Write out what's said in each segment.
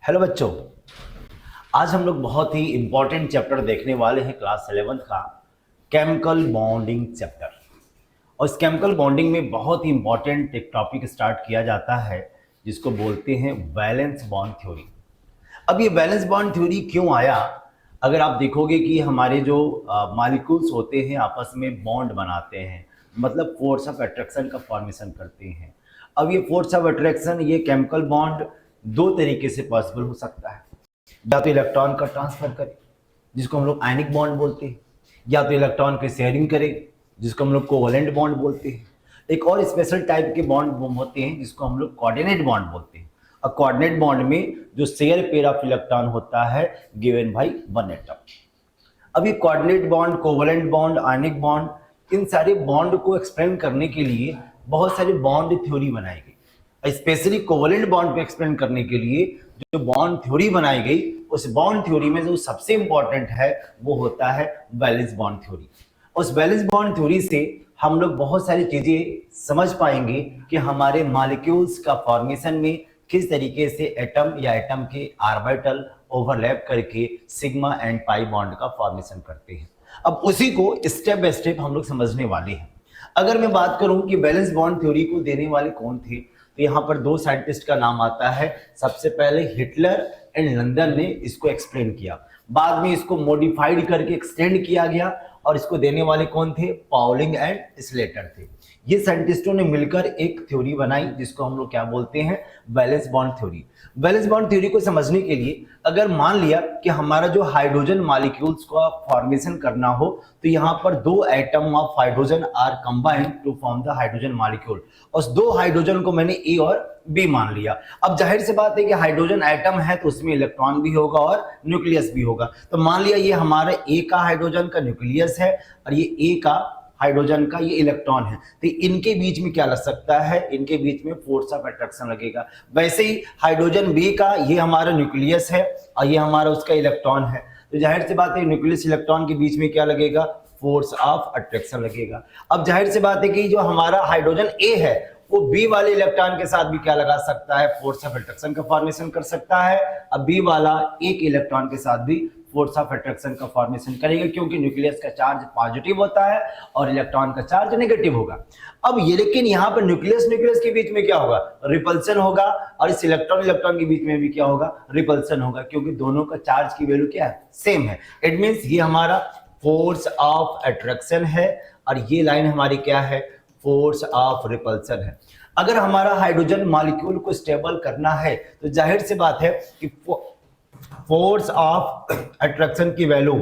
Hello बच्चों, आज हम लोग बहुत ही इंपॉर्टेंट चैप्टर देखने वाले हैं क्लास 11th का केमिकल बॉन्डिंग चैप्टर। और इस केमिकल बॉन्डिंग में बहुत ही इंपॉर्टेंट एक टॉपिक स्टार्ट किया जाता है जिसको बोलते हैं वैलेंस बॉन्ड थ्योरी। अब ये वैलेंस बॉन्ड थ्योरी क्यों आया? अगर आप देखोगे कि हमारे जो मॉलिक्यूल्स होते हैं आपस में बॉन्ड बनाते हैं, मतलब फोर्स ऑफ अट्रैक्शन का फॉर्मेशन करते हैं। अब ये फोर्स ऑफ अट्रैक्शन, ये केमिकल बॉन्ड दो तरीके से पॉसिबल हो सकता है। या तो इलेक्ट्रॉन का ट्रांसफर करे जिसको हम लोग आयनिक बॉन्ड बोलते हैं, या तो इलेक्ट्रॉन की शेयरिंग करे जिसको हम लोग कोवलेंट बॉन्ड बोलते हैं। एक और स्पेशल टाइप के बॉन्ड होते हैं जिसको हम लोग कोऑर्डिनेट बॉन्ड बोलते हैं। और कोऑर्डिनेट बॉन्ड में जो शेयर पेयर ऑफ इलेक्ट्रॉन होता है गिवन बाय वन एटम। अब ये कोऑर्डिनेट बॉन्ड, कोवलेंट बॉन्ड, आयनिक बॉन्ड, इन सारे बॉन्ड को एक्सप्लेन करने के लिए बहुत सारी बॉन्ड थ्योरी बनाई गई। स्पेशली कोवलेंट बॉन्ड को एक्सप्लेन करने के लिए जो बॉन्ड थ्योरी बनाई गई, उस बॉन्ड थ्योरी में जो सबसे इंपॉर्टेंट है वो होता है वैलेंस बॉन्ड थ्योरी। उस वैलेंस बॉन्ड थ्योरी से हम लोग बहुत सारी चीजें समझ पाएंगे कि हमारे मॉलिक्यूल्स का फॉर्मेशन में किस तरीके से एटम या एटम के ऑर्बिटल ओवरलैप करके सिग्मा एंड पाई बॉन्ड का फॉर्मेशन करते हैं। अब उसी को स्टेप बाय स्टेप हम लोग समझने वाले हैं। अगर मैं बात करूं कि वैलेंस बॉन्ड थ्योरी को देने वाले कौन थे, तो यहाँ पर दो साइंटिस्ट का नाम आता है। सबसे पहले हिटलर एंड लंदन ने इसको एक्सप्लेन किया, बाद में इसको मॉडिफाइड करके एक्सटेंड किया गया, और इसको देने वाले कौन थे? पाउलिंग एंड स्लेटर थे। ये साइंटिस्टों ने मिलकर एक थ्योरी बनाई जिसको हम लोग क्या बोलते हैं? Valence bond theory. Valence bond theory को समझने के लिए अगर मान लिया कि हमारा जो हाइड्रोजन मॉलिक्यूल्स का फॉर्मेशन करना हो, तो यहाँ पर दो atom of hydrogen are combined to form the hydrogen molecule. उस दो हाइड्रोजन को मैंने ए और बी मान लिया। अब जाहिर सी बात है कि हाइड्रोजन एटम है तो उसमें इलेक्ट्रॉन भी होगा और न्यूक्लियस भी होगा। तो मान लिया ये हमारे ए का हाइड्रोजन का न्यूक्लियस है और ये ए का हाइड्रोजन का ये इलेक्ट्रॉन है, तो इनके बीच में क्या लग सकता है? इनके बीच में फोर्स ऑफ अट्रैक्शन लगेगा। वैसे ही हाइड्रोजन बी का ये हमारा न्यूक्लियस है और ये हमारा उसका इलेक्ट्रॉन है, तो जाहिर सी बात है न्यूक्लियस इलेक्ट्रॉन के बीच में क्या लगेगा? फोर्स ऑफ अट्रैक्शन लगेगा। अब जाहिर सी बात है कि जो हमारा हाइड्रोजन ए है वो बी वाले इलेक्ट्रॉन के साथ भी क्या लगा सकता है? फोर्स ऑफ अट्रैक्शन का फॉर्मेशन कर सकता है। अब बी वाला एक इलेक्ट्रॉन के साथ भी फोर्स ऑफ अट्रैक्शन का फॉर्मेशन करेगा, क्योंकि न्यूक्लियस का चार्ज पॉजिटिव होता है और इलेक्ट्रॉन का चार्ज नेगेटिव होगा। अब ये लेकिन यहाँ पर न्यूक्लियस न्यूक्लियस के बीच में क्या होगा? रिपल्सन होगा, और इस इलेक्ट्रॉन इलेक्ट्रॉन के बीच में भी क्या होगा? रिपल्सन होगा, क्योंकि दोनों का चार्ज की वैल्यू क्या है? सेम है। इट मींस ये हमारा फोर्स ऑफ अट्रैक्शन है और ये लाइन हमारी क्या है? फोर्स ऑफ रिपल्सन है। अगर हमारा हाइड्रोजन मॉलिक्यूल को स्टेबल करना है तो जाहिर सी बात है कि फोर्स ऑफ अट्रैक्शन की वैल्यू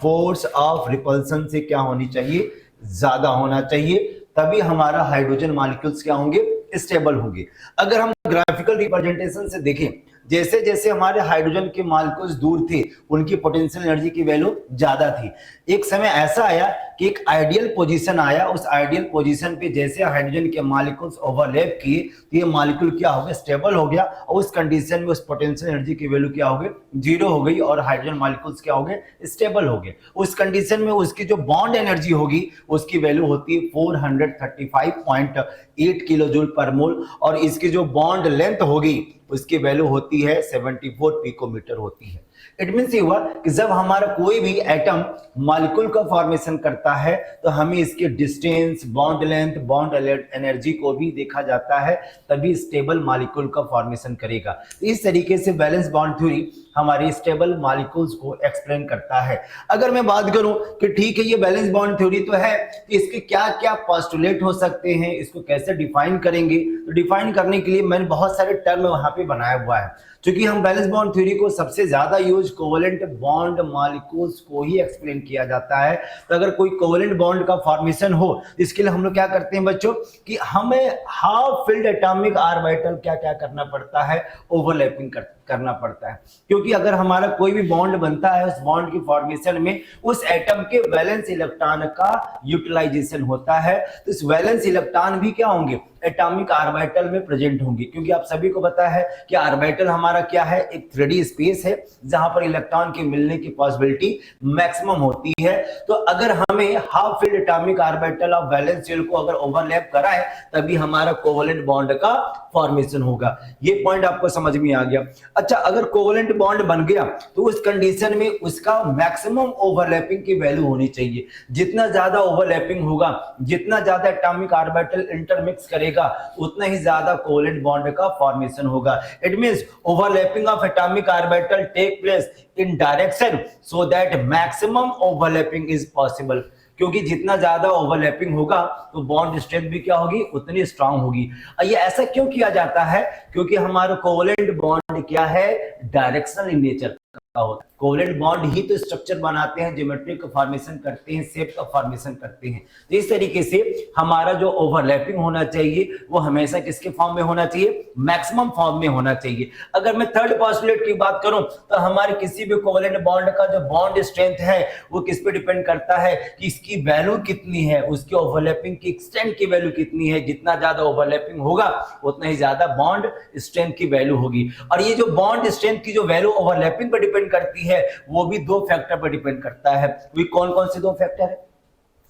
फोर्स ऑफ रिपल्सन से क्या होनी चाहिए? ज्यादा होना चाहिए, तभी हमारा हाइड्रोजन मॉलिक्यूल्स क्या होंगे? स्टेबल होंगे। अगर हम ग्राफिकल रिप्रेजेंटेशन से देखें, जैसे जैसे हमारे हाइड्रोजन के मॉलिक्यूल्स दूर थे उनकी पोटेंशियल एनर्जी की वैल्यू ज्यादा थी। एक समय ऐसा आया कि एक आइडियल पोजीशन आया, उस आइडियल पोजीशन पे जैसे हाइड्रोजन के मॉलिक्यूल्स ओवरलैप किए तो ये मॉलिक्यूल क्या हो गया? स्टेबल हो गया, और उस कंडीशन में उस पोटेंशियल एनर्जी की वैल्यू क्या हो गई? जीरो हो गई, और हाइड्रोजन मॉलिक्यूल्स क्या हो गए? स्टेबल हो गए। उस कंडीशन में उसकी जो बॉन्ड एनर्जी होगी उसकी वैल्यू होती है 435.8 किलो जूल पर मोल, और इसकी जो बॉन्ड लेंथ होगी उसकी वैल्यू होती है 74 पिकोमीटर होती है। इट मींस ये हुआ कि जब हमारा कोई भी एटम मॉलिक्यूल का फॉर्मेशन करता है तो हमें इसके distance, bond length, bond energy को भी देखा जाता है, तभी स्टेबल मॉलिक्यूल का फॉर्मेशन करेगा। इस तरीके से बैलेंस बॉन्ड थ्योरी हमारी स्टेबल मॉलिक्यूल्स को एक्सप्लेन करता है। अगर मैं बात करूं कि ठीक है ये बैलेंस बॉन्ड थ्योरी तो है, तो इसके क्या क्या पोस्टुलेट हो सकते हैं, इसको कैसे डिफाइन करेंगे? तो डिफाइन करने के लिए मैंने बहुत सारे टर्म वहां पे बनाया हुआ है। क्योंकि हम बैलेंस बॉन्ड थ्योरी को सबसे ज्यादा यूज कोवलेंट बॉन्ड मॉलिक्यूल्स को ही एक्सप्लेन किया जाता है। तो अगर कोई कोवलेंट बॉन्ड का फॉर्मेशन हो, इसके लिए हम लोग क्या करते हैं बच्चों कि हमें हाफ फिल्ड एटॉमिक ऑर्बिटल क्या क्या करना पड़ता है? ओवरलैपिंग करना पड़ता है। क्योंकि अगर हमारा कोई भी बॉन्ड बनता है, उस बॉन्ड की फॉर्मेशन में उस एटम के वैलेंस इलेक्ट्रॉन का यूटिलाइजेशन होता है, तो इस वैलेंस इलेक्ट्रॉन भी क्या होंगे? एटॉमिक ऑर्बिटल में प्रेजेंट होंगी, क्योंकि आप सभी को पता है कि ऑर्बिटल हमारा क्या है, एक 3D स्पेस है जहां पर इलेक्ट्रॉन के मिलने की पॉसिबिलिटी मैक्सिमम होती है। तो अगर हमें half filled atomic orbital of valence shell को अगर ओवरलैप कराए तभी हमारा कोवेलेंट बॉन्ड का फॉर्मेशन होगा। ये पॉइंट आपको समझ में आ गया। अच्छा, अगर कोवेलेंट बॉन्ड बन गया तो उस कंडीशन में उसका मैक्सिमम ओवरलैपिंग की वैल्यू होनी चाहिए। जितना ज्यादा ओवरलैपिंग होगा, जितना ज्यादा एटॉमिक ऑर्बिटल इंटरमिक्स करेगा, उतना ही ज्यादा कोवेलेंट बॉन्ड का फॉर्मेशन होगा। It means overlapping of atomic orbital take place in direction so that maximum overlapping is possible. क्योंकि जितना ज्यादा ओवरलैपिंग होगा तो बॉन्ड स्ट्रेंथ भी क्या होगी, उतनी स्ट्रांग होगी। ये ऐसा क्यों किया जाता है? क्योंकि हमारा कोवेलेंट बॉन्ड क्या है, डायरेक्शनल इन नेचर का होता है। कोवेलेंट बॉन्ड ही तो स्ट्रक्चर बनाते हैं, ज्योमेट्री का फॉर्मेशन करते हैं, शेप का फॉर्मेशन करते हैं। तो इस तरीके से हमारा जो ओवरलैपिंग होना चाहिए वो हमेशा किसके फॉर्म में होना चाहिए, मैक्सिमम फॉर्म में होना चाहिए। अगर मैं थर्ड पोस्टुलेट की बात करूं तो हमारे किसी भी कोवेलेंट बॉन्ड का जो बॉन्ड स्ट्रेंथ है वो किस पे डिपेंड करता है कि इसकी वैल्यू कितनी है, उसकी ओवरलैपिंग की एक्सटेंट की वैल्यू कितनी है। जितना ज्यादा ओवरलैपिंग होगा उतना ही ज्यादा बॉन्ड स्ट्रेंथ की वैल्यू होगी। और ये जो बॉन्ड स्ट्रेंथ की जो वैल्यू ओवरलैपिंग पर डिपेंड करती है वो भी दो फैक्टर पर डिपेंड करता है। वे कौन कौन से दो फैक्टर है?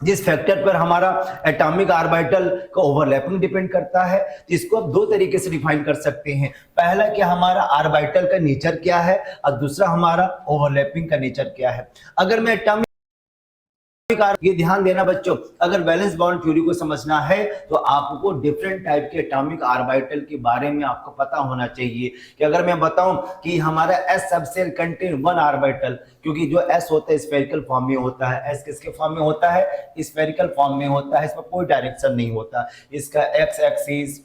जिस फैक्टर पर हमारा एटॉमिक ऑर्बिटल का ओवरलैपिंग डिपेंड करता है, तो इसको आप दो तरीके से डिफाइन कर सकते हैं। पहला कि हमारा ऑर्बिटल का नेचर क्या है और दूसरा हमारा ओवरलैपिंग का नेचर क्या है। अगर मैं एटॉमिक, ये ध्यान देना बच्चों, अगर वैलेंस बॉन्ड थ्योरी को समझना है तो आपको डिफरेंट टाइप के एटॉमिक ऑर्बिटल के बारे में आपको पता होना चाहिए। कि अगर मैं बताऊं कि हमारा s subshell contain one orbital, क्योंकि जो s होता है स्फेरिकल फॉर्म में होता है। s किसके फॉर्म में होता है, स्फेरिकल फॉर्म में होता है। इसमें कोई डायरेक्शन नहीं होता। इसका x एक्सिस,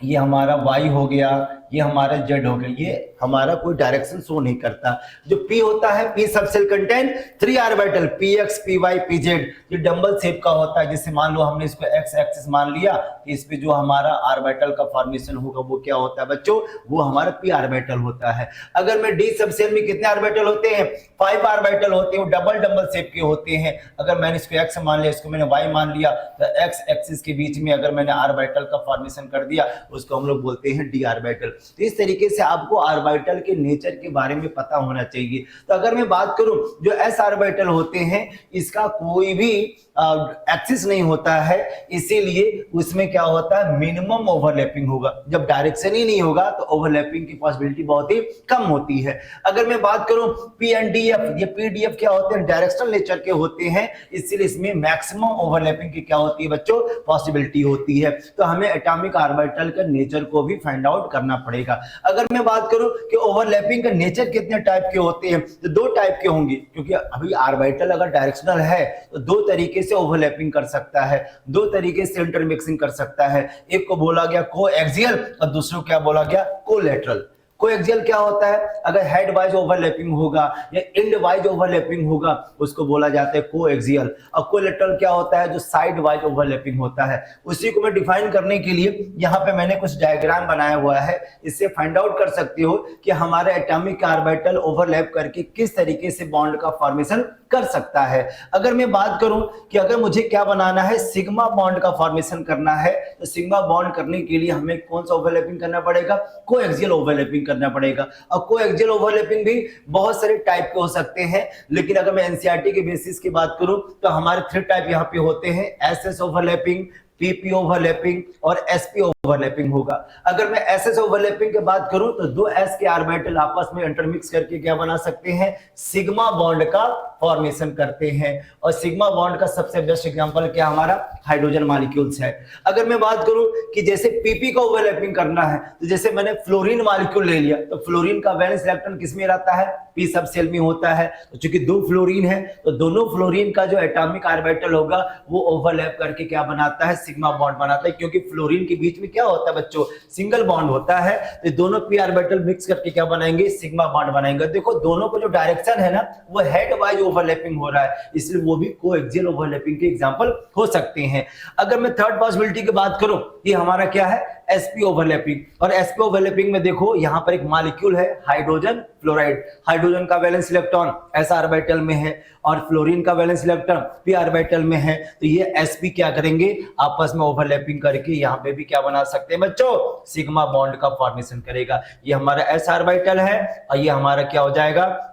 ये हमारा y हो गया, ये हमारा z हो गया, ये हमारा कोई डायरेक्शन शो नहीं करता। जो p होता है, p subshell contain three orbital, px py pz, ये डंबल शेप का होता है। जैसे मान लो हमने इसको x एक्सिस मान लिया कि इस पे जो हमारा ऑर्बिटल का फॉर्मेशन होगा वो क्या होता है बच्चों, वो हमारा p ऑर्बिटल होता है। अगर मैं d सबसेल में कितने ऑर्बिटल होते हैं, 5 ऑर्बिटल होते हैं, वो डबल डबल शेप के होते हैं। अगर मैंने इसको x मान लिया, इसको मैंने y मान लिया, तो x एक्सिस के बीच में अगर मैंने ऑर्बिटल का फॉर्मेशन कर दिया उसको हम लोग बोलते हैं d ऑर्बिटल। तो इस तरीके से आपको ऑर्बिटल के नेचर के बारे में पता होना चाहिए। तो अगर मैं बात करूं जो s ऑर्बिटल होते हैं, इसका कोई भी एक्सिस नहीं होता है, इसीलिए उसमें क्या होता है, मिनिमम ओवरलैपिंग होगा। जब डायरेक्शन ही नहीं होगा तो ओवरलैपिंग की पॉसिबिलिटी बहुत ही कम होती है। अगर मैं बात करूं पी एंड डी एफ, ये पी डी एफ क्या होते हैं, डायरेक्शनल नेचर के होते हैं, इसीलिए इसमें मैक्सिमम ओवरलैपिंग की क्या होती है बच्चों, पॉसिबिलिटी होती है। तो हमें एटॉमिक ऑर्बिटल का नेचर को भी फाइंड आउट करना पड़ेगा। अगर मैं बात करूं कि ओवरलैपिंग का नेचर कितने टाइप के होते हैं, तो दो टाइप के होंगे। क्योंकि अभी ऑर्बिटल अगर डायरेक्शनल है तो दो तरीके से ओवरलैपिंग कर सकता है, दो तरीके से इंटरमिक्सिंग कर सकता है। एक को बोला गया कोएक्सियल और दूसरे को क्या बोला गया, कोलैटरल। कोएक्सियल क्या होता है, अगर हेड वाइज ओवरलैपिंग होगा या एंड वाइज ओवरलैपिंग होगा उसको बोला जाता है कोएक्सियल। और कोलैटरल क्या होता है, जो साइड वाइज ओवरलैपिंग होता है। उसी को मैं डिफाइन करने के लिए यहाँ पे मैंने कुछ डायग्राम बनाया हुआ है, इससे फाइंड आउट कर सकते हो कि हमारा एटॉमिक ऑर्बिटल ओवरलैप करके किस तरीके से बॉन्ड का फॉर्मेशन कर सकता है। अगर मैं बात करूं कि अगर मुझे क्या बनाना है, सिग्मा बॉन्ड का फॉर्मेशन करना है, तो सिग्मा बॉन्ड करने के लिए हमें कौन सा ओवरलैपिंग करना पड़ेगा, कोएक्सियल ओवरलैपिंग करना पड़ेगा। और कोएक्सियल ओवरलैपिंग भी बहुत सारे टाइप के हो सकते हैं, लेकिन अगर मैं एनसीईआरटी के बेसिस की बात करूं तो हमारे 3 टाइप यहाँ पे होते हैं, एसएस ओवरलैपिंग, पीपी ओवरलैपिंग और एसपी ओवरलैपिंग होगा। अगर मैं एसएस ओवरलैपिंग की बात करूं तो दो एस के ऑर्बिटल आपस में इंटरमिक्स करके क्या बना सकते हैं, सिग्मा बॉन्ड का फॉर्मेशन करते हैं। और सिग्मा बॉन्ड का सबसे बेस्ट एग्जांपल क्या, हमारा हाइड्रोजन मॉलिक्यूल्स है। अगर मैं बात करूं कि जैसे पीपी का ओवरलैपिंग करना है, तो जैसे मैंने फ्लोरीन मॉलिक्यूल ले लिया, तो फ्लोरीन का वैलेंस इलेक्ट्रॉन किसमें रहता है, पी सब सेल में होता है। तो चूंकि दो फ्लोरीन है तो दोनों फ्लोरीन का जो एटॉमिक ऑर्बिटल होगा वो ओवरलैप करके क्या बनाता है, सिग्मा बॉन्ड बनाता है। क्योंकि फ्लोरीन के बीच में क्या होता है बच्चों, सिंगल बॉन्ड होता है, तो दोनों पी ऑर्बिटल मिक्स करके क्या बनाएंगे, सिग्मा बॉन्ड बनाएंगे। देखो दोनों को जो डायरेक्शन है ना वो हेड वाइज ओवरलैपिंग हो रहा है, इसलिए वो भी कोएक्सियल ओवरलैपिंग के एग्जांपल हो सकते हैं। अगर मैं थर्ड पॉसिबिलिटी की बात करूं, ये हमारा क्या है, sp ओवरलैपिंग। और sp ओवरलैपिंग में देखो यहाँ पर एक मॉलिक्यूल है हाइड्रोजन फ्लोराइड, हाइड्रोजन का वैलेंस इलेक्ट्रॉन s ऑर्बिटल में है और फ्लोरीन का वैलेंस इलेक्ट्रॉन p ऑर्बिटल में है, तो ये sp क्या करेंगे आपस में ओवरलैपिंग करके यहाँ पे भी क्या बना सकते हैं बच्चों, सिग्मा बॉन्ड का फॉर्मेशन करेगा। ये हमारा s ऑर्बिटल है और ये हमारा क्या हो जाएगा,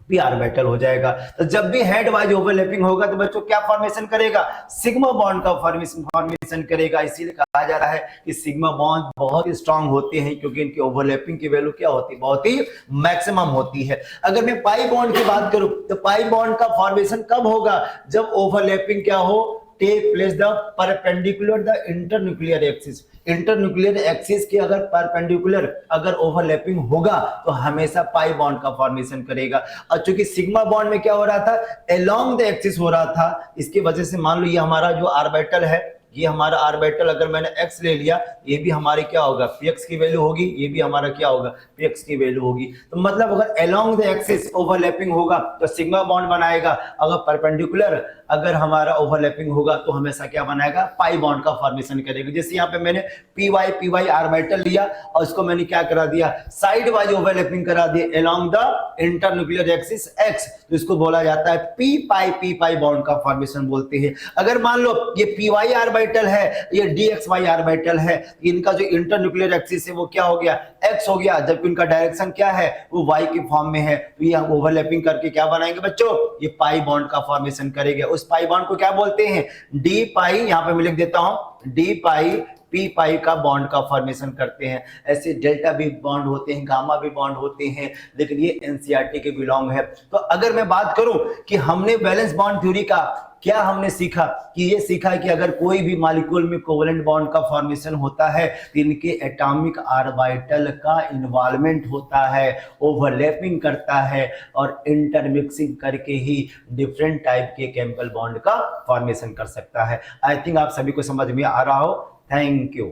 p ऑर्बिटल हो जाएगा। तो जब भी हेड वाइज ओवरलैपिंग होगा तो बच्चों क्या फॉर्मेशन करेगा, सिग्मा बॉन्ड का फॉर्मेशन करेगा। इसीलिए कहा जा रहा है कि सिग्मा बॉन्ड बहुत ही स्ट्रांग होते हैं क्योंकि इनकी ओवरलैपिंग की वैल्यू क्या होती है, बहुत ही मैक्सिमम होती है। अगर मैं पाई बॉन्ड की बात करूं तो पाई बॉन्ड का फॉर्मेशन कब होगा, जब ओवरलैपिंग क्या हो, take place the perpendicular the internuclear axis. Internuclear axis के अगर परपेंडिकुलर अगर ओवरलैपिंग होगा तो हमेशा पाई बॉन्ड का फॉर्मेशन करेगा। और चूंकि सिग्मा बॉन्ड में क्या हो रहा था, अलोंग द एक्सिस हो रहा था, इसकी वजह से मान लो ये हमारा जो ऑर्बिटल है, ये हमारा ऑर्बिटल अगर मैंने x ले लिया, ये भी हमारी क्या होगा, px की वैल्यू होगी, ये भी हमारा क्या होगा, px की वैल्यू होगी। तो मतलब अगर अलोंग द एक्सिस ओवरलैपिंग होगा तो सिग्मा बॉन्ड बनाएगा, अगर परपेंडिकुलर अगर हमारा ओवरलैपिंग होगा तो हमेशा क्या बनाएगा, पाई बॉन्ड का फॉर्मेशन करेगा। जैसे यहाँ पे मैंने py ऑर्बिटल लिया और इसको मैंने क्या करा दिया, साइड वाइज ओवरलैपिंग करा दिया along the internuclear axis x, तो इसको बोला जाता है p पाई बॉन्ड का फॉर्मेशन बोलते हैं। अगर मान लो ये py ऑर्बिटल है, ये dxy ऑर्बिटल है, इनका जो इंटरन्यूक्लियर एक्सिस है वो क्या हो गया, x हो गया, जबकि इनका डायरेक्शन क्या है, वो y के फॉर्म में है, तो ये हम ओवरलैपिंग करके क्या बनाएंगे बच्चों, ये पाई बॉन्ड का फॉर्मेशन करेगा। उस पाई बॉन्ड को क्या बोलते हैं, डी पाई, यहां पे मैं लिख देता हूं डी पाई पी पाई का बॉन्ड का फॉर्मेशन करते हैं। ऐसे डेल्टा भी बॉन्ड होते हैं, गामा भी बॉन्ड होते हैं, लेकिन ये एनसीईआरटी के बिलोंग है। तो अगर मैं बात करूं कि हमने वैलेंस बॉन्ड थ्योरी का क्या हमने सीखा, कि ये सीखा कि अगर कोई भी मॉलिक्यूल में कोवेलेंट बॉन्ड का फॉर्मेशन होता है तो इनके एटॉमिक ऑर्बिटल का इन्वॉल्वमेंट होता है, ओवरलैपिंग करता है और इंटरमिक्सिंग करके ही डिफरेंट टाइप के केमिकल बॉन्ड का फॉर्मेशन कर सकता है। आई थिंक आप सभी को समझ में आ रहा हो। Thank you.